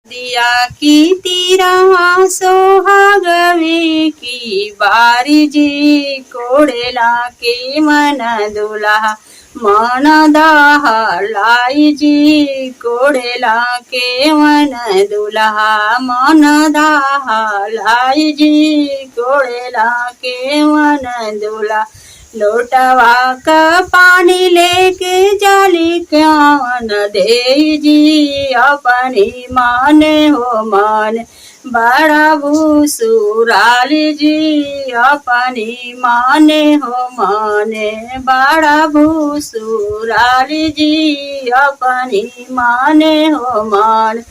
दिया की तीरा सोहागवे की बारी जी कोड़ेला के मन दुल्हा मन दहलाई जी कोड़ेला के मन दुल्हा मन दहलाई जी कोड़ेला के मन दुल्हा लोटवा का पानी लेके जाली क्यान दे जी अपनी माने हो मान बड़ा भूसुराली जी अपनी माने हो माने बड़ा भूसुराली जी अपनी माने हो मान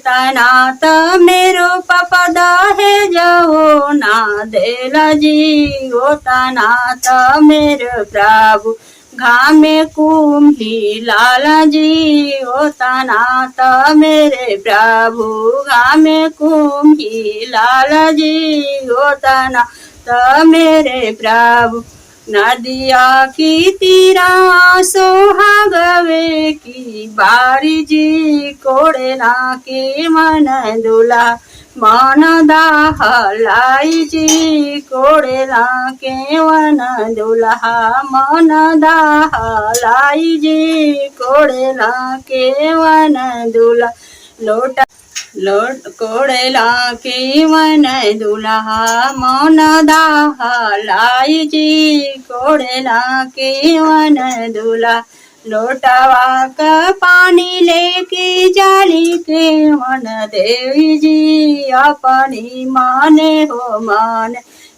तना त मेरो पापा दहे जाओ ना देला जी ओ तना त मेरो प्रभु घामे कुम्ही लाला जी ओ तना त मेरे प्रभु घामे कुम्ही लाला जी ओ तना त मेरे प्रभु नदिया की तीरा सोहागवे की बारी जी कोड़ेला के मन दुल्हा मन दहलाई जी कोड़ेला के मन दुल्हा मन दहलाई जी कोड़ेला के मन दुल्हा लोट कोड़ेला के मन दुल्हा मन दहलाई जी कोड़ेला के मन दुल्हा लोटवा का पानी लेके जाली के मन देवी जी अपनी माने हो मान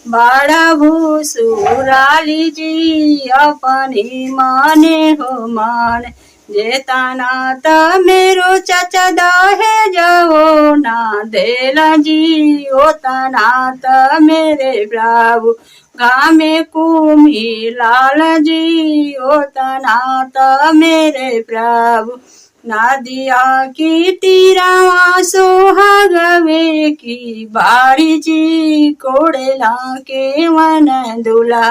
बड़ा भूसुराली जी अपनी माने हो मान जेताना त मेरो चाचा दहे जाओ ना देला जी ओ तना त मेरे प्रभु घामे कुम्ही लाल जी ओ तना त मेरे प्रभु नदिया की तीरा सोहागवे की बारी जी कोड़ेला के मन दुल्हा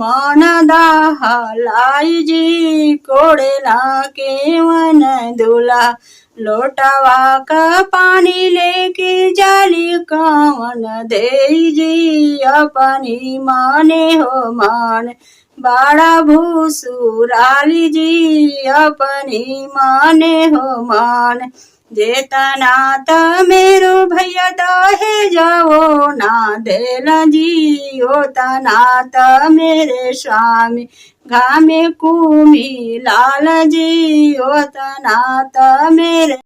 मन दहलाई जी कोड़ेला के मन दुल्हा लोटवा का पानी लेके जाली कवन दे जी अपनी माने हो मान बड़ा भूसुराली जी अपनी माने हो मान जेतना त मेरो भैया दहे जाओ ना देला जी ओ तना त मेरे स्वामी घामे कुम्ही लाल जी ओ तना त मेरे